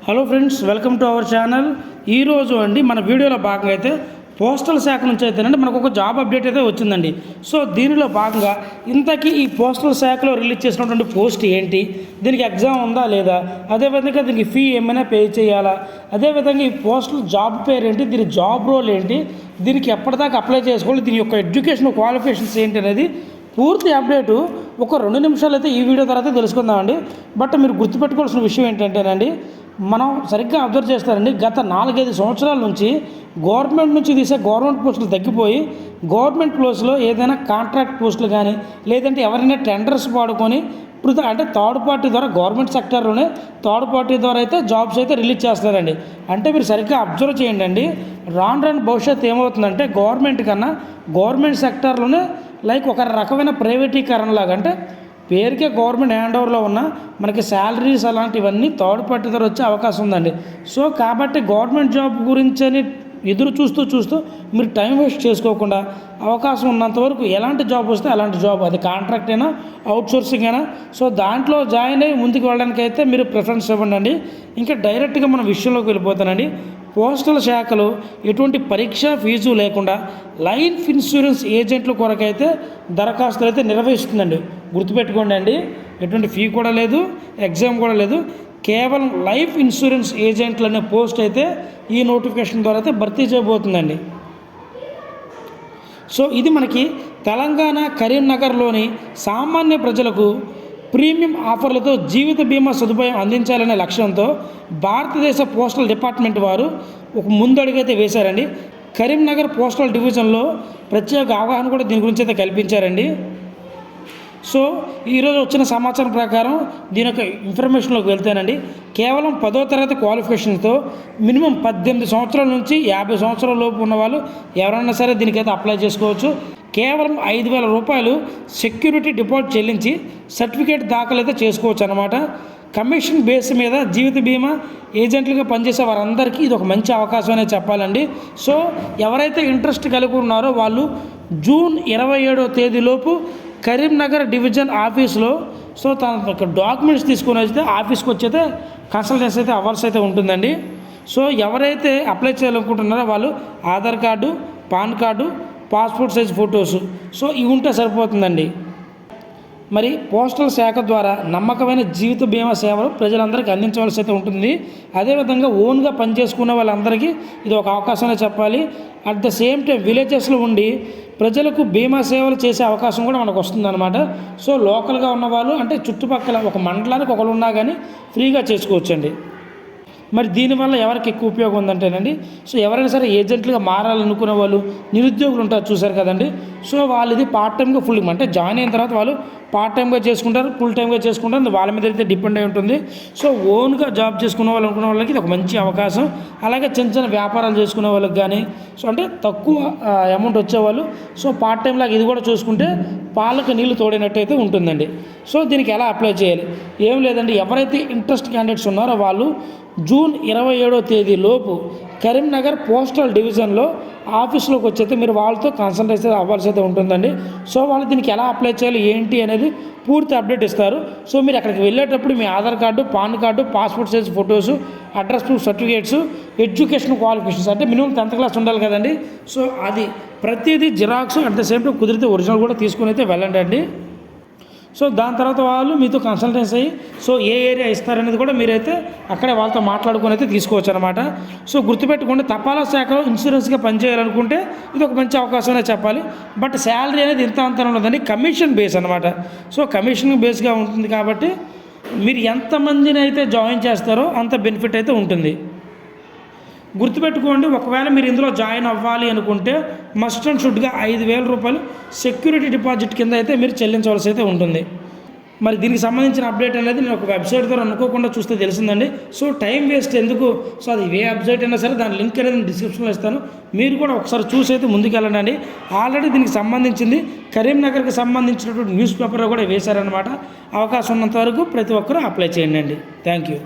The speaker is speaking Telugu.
Hello friends, welcome to our channel. ఈరోజు మన వీడియోలో భాగంగా అయితే పోస్టల్ శాఖ నుంచి అయితేనండి మనకు ఒక జాబ్ అప్డేట్ అయితే వచ్చిందండి. సో దీనిలో భాగంగా ఇంతకీ ఈ పోస్టల్ శాఖలో రిలీజ్ చేసినటువంటి పోస్ట్ ఏంటి, దీనికి ఎగ్జామ్ ఉందా లేదా, అదేవిధంగా దీనికి ఫీ ఏమైనా పే చేయాలా, అదేవిధంగా ఈ పోస్టల్ జాబ్ పేరు ఏంటి, దీని జాబ్ రోల్ ఏంటి, దీనికి ఎప్పటిదాకా అప్లై చేసుకోవాలి, దీని యొక్క ఎడ్యుకేషన్ క్వాలిఫికేషన్స్ ఏంటి అనేది పూర్తి అప్డేటు ఒక 2 నిమిషాలు అయితే ఈ వీడియో తర్వాత తెలుసుకుందామండి. బట్ మీరు గుర్తుపెట్టుకోవాల్సిన విషయం ఏంటంటేనండి, మనం సరిగ్గా అబ్జర్వ్ చేస్తారండి, గత 4-5 సంవత్సరాల నుంచి గవర్నమెంట్ నుంచి తీసే గవర్నమెంట్ పోస్టులు తగ్గిపోయి గవర్నమెంట్ పోస్టులో ఏదైనా కాంట్రాక్ట్ పోస్టులు కానీ లేదంటే ఎవరైనా టెండర్స్ పాడుకొని ఇప్పుడు అంటే థర్డ్ పార్టీ ద్వారా గవర్నమెంట్ సెక్టర్లోనే థర్డ్ పార్టీ ద్వారా అయితే జాబ్స్ అయితే రిలీజ్ చేస్తారండి. అంటే మీరు సరిగ్గా అబ్జర్వ్ చేయండి అండి, రాను భవిష్యత్తు ఏమవుతుందంటే గవర్నమెంట్ కన్నా గవర్నమెంట్ సెక్టర్లోనే లైక్ ఒక రకమైన ప్రైవేటీకరణ లాగా, అంటే పేరుకే గవర్నమెంట్ హ్యాండ్ ఓవర్లో ఉన్న మనకి శాలరీస్ అలాంటివన్నీ థర్డ్ పార్టీ ద్వారా వచ్చే అవకాశం ఉందండి. సో కాబట్టి గవర్నమెంట్ జాబ్ గురించి అని ఎదురు చూస్తూ మీరు టైం వేస్ట్ చేసుకోకుండా అవకాశం ఉన్నంత వరకు ఎలాంటి జాబ్ వస్తే అలాంటి జాబ్, అది కాంట్రాక్ట్ అయినా అవుట్సోర్సింగ్ అయినా, సో దాంట్లో జాయిన్ అయ్యి ముందుకు వెళ్ళడానికి అయితే మీరు ప్రిఫరెన్స్ ఇవ్వండి. ఇంకా డైరెక్ట్గా మన విషయంలోకి వెళ్ళిపోతానండి. పోస్టల్ శాఖలో ఎటువంటి పరీక్ష ఫీజు లేకుండా లైఫ్ ఇన్సూరెన్స్ ఏజెంట్ల కొరకైతే దరఖాస్తులు అయితే నిర్వహిస్తుందండి. గుర్తుపెట్టుకోండి అండి, ఎటువంటి ఫీ కూడా లేదు, ఎగ్జామ్ కూడా లేదు, కేవలం లైఫ్ ఇన్సూరెన్స్ ఏజెంట్లు అనే పోస్ట్ అయితే ఈ నోటిఫికేషన్ ద్వారా అయితే భర్తీ చేయబోతుందండి. సో ఇది మనకి తెలంగాణ కరీంనగర్లోని సామాన్య ప్రజలకు ప్రీమియం ఆఫర్లతో జీవిత బీమా సదుపాయం అందించాలనే లక్ష్యంతో భారతదేశ పోస్టల్ డిపార్ట్మెంట్ వారు ఒక ముందడుగైతే వేశారండి. కరీంనగర్ పోస్టల్ డివిజన్లో ప్రత్యేక అవగాహన కూడా దీని గురించి అయితే కల్పించారండి. సో ఈరోజు వచ్చిన సమాచారం ప్రకారం దీని యొక్క ఇన్ఫర్మేషన్లోకి వెళ్తేనండి, కేవలం 10వ తరగతి క్వాలిఫికేషన్తో మినిమం 18 సంవత్సరాల నుంచి 50 సంవత్సరాల లోపు ఉన్న వాళ్ళు ఎవరైనా సరే దీనికైతే అప్లై చేసుకోవచ్చు. కేవలం 5,000 రూపాయలు సెక్యూరిటీ డిపాజిట్ చెల్లించి సర్టిఫికేట్ దాఖలు అయితే చేసుకోవచ్చు అన్నమాట. కమిషన్ బేస్ మీద జీవిత బీమా ఏజెంట్లుగా పనిచేసే వారందరికీ ఇది ఒక మంచి అవకాశం అనే చెప్పాలండి. సో ఎవరైతే ఇంట్రెస్ట్ కలిగి ఉన్నారో వాళ్ళు జూన్ 27వ తేదీలోపు కరీంనగర్ డివిజన్ ఆఫీస్లో సో తన డాక్యుమెంట్స్ తీసుకొని వస్తే ఆఫీస్కి వచ్చైతే కన్సల్టెన్సీ అయితే అవ్వాల్సి అయితే ఉంటుందండి. సో ఎవరైతే అప్లై చేయాలనుకుంటున్నారో వాళ్ళు Aadhaar card, PAN card, passport size photos, so ఇవి ఉంటే సరిపోతుందండి. మరి పోస్టల్ శాఖ ద్వారా నమ్మకమైన జీవిత బీమా సేవలు ప్రజలందరికీ అందించవలసి అయితే ఉంటుంది. అదేవిధంగా ఓన్గా పనిచేసుకునే వాళ్ళందరికీ ఇది ఒక అవకాశంగా చెప్పాలి. అట్ ద సేమ్ టైం విలేజెస్లో ఉండి ప్రజలకు బీమా సేవలు చేసే అవకాశం కూడా మనకు వస్తుందన్నమాట. సో లోకల్గా ఉన్నవాళ్ళు అంటే చుట్టుపక్కల ఒక మండలానికి ఒకరు ఉన్నా కానీ ఫ్రీగా చేసుకోవచ్చండి. మరి దీనివల్ల ఎవరికి ఎక్కువ ఉపయోగం ఉందంటేనండి, సో ఎవరైనా సరే ఏజెంట్లుగా మారాలనుకునే వాళ్ళు నిరుద్యోగులు ఉంటారు చూసారు కదండి. సో వాళ్ళు ఇది పార్ట్ టైంగా ఫుల్ అంటే జాయిన్ అయిన తర్వాత వాళ్ళు పార్ట్ టైంగా చేసుకుంటారు, ఫుల్ టైంగా చేసుకుంటారు, వాళ్ళ మీద అయితే డిపెండ్ అయి ఉంటుంది. సో ఓన్గా జాబ్ చేసుకునే వాళ్ళు అనుకునే వాళ్ళకి ఇది ఒక మంచి అవకాశం. అలాగే చిన్న వ్యాపారాలు చేసుకునే వాళ్ళకి కానీ, సో అంటే తక్కువ అమౌంట్ వచ్చేవాళ్ళు సో పార్ట్ టైం లాగా ఇది కూడా చూసుకుంటే పాలకు నీళ్లు తోడినట్టు అయితే ఉంటుందండి. సో దీనికి ఎలా అప్లై చేయాలి, ఏం లేదండి, ఎవరైతే ఇంట్రెస్ట్ క్యాండిడేట్స్ ఉన్నారో వాళ్ళు జూన్ 27వ తేదీ లోపు కరీంనగర్ పోస్టల్ డివిజన్లో ఆఫీస్లోకి వచ్చైతే మీరు వాళ్ళతో కన్సల్టేషన్ అవ్వాల్సి అయితే ఉంటుందండి. సో వాళ్ళు దీనికి ఎలా అప్లై చేయాలి ఏంటి అనేది పూర్తి అప్డేట్ ఇస్తారు. సో మీరు అక్కడికి వెళ్ళేటప్పుడు మీ Aadhaar card, PAN card, passport size photos, address proof certificates, education qualifications అంటే మినిమం 10th క్లాస్ ఉండాలి కదండి. సో అది ప్రతిదీ xerox at the same time కుదిరితే ఒరిజినల్ కూడా తీసుకుని అయితే వెళ్ళండి అండి. సో దాని తర్వాత వాళ్ళు మీతో కన్సల్టెన్సీ అయ్యి సో ఏ ఏరియా ఇస్తారనేది కూడా మీరైతే అక్కడే వాళ్ళతో మాట్లాడుకొని అయితే తీసుకోవచ్చు అనమాట. సో గుర్తుపెట్టుకోండి, తపాలా శాఖలో ఇన్సూరెన్స్గా పనిచేయాలనుకుంటే ఇది ఒక మంచి అవకాశమే చెప్పాలి. బట్ శాలరీ అనేది ఇంత అంత ఉండదండి, కమిషన్ బేస్ అనమాట. సో కమిషన్ బేస్గా ఉంటుంది కాబట్టి మీరు ఎంతమందిని అయితే జాయిన్ చేస్తారో అంత బెనిఫిట్ అయితే ఉంటుంది. గుర్తుపెట్టుకోండి, ఒకవేళ మీరు ఇందులో జాయిన్ అవ్వాలి అనుకుంటే మస్ట్ అండ్ షుడ్గా 5,000 రూపాయలు సెక్యూరిటీ డిపాజిట్ కింద అయితే మీరు చెల్లించవలసి అయితే ఉంటుంది. మరి దీనికి సంబంధించిన అప్డేట్ అనేది నేను ఒక వెబ్సైట్ ద్వారా అనుకోకుండా చూస్తే తెలిసిందండి. సో టైం వేస్ట్ ఎందుకు, సో అది ఏ వెబ్సైట్ అయినా సరే దాని లింక్ అనేది డిస్క్రిప్షన్లో ఇస్తాను, మీరు కూడా ఒకసారి చూసి అయితే ముందుకెళ్ళండి. ఆల్రెడీ దీనికి సంబంధించింది కరీంనగర్కి సంబంధించినటువంటి న్యూస్ పేపర్లో కూడా వేశారనమాట. అవకాశం ఉన్నంత వరకు ప్రతి ఒక్కరూ అప్లై చేయండి అండి. Thank you.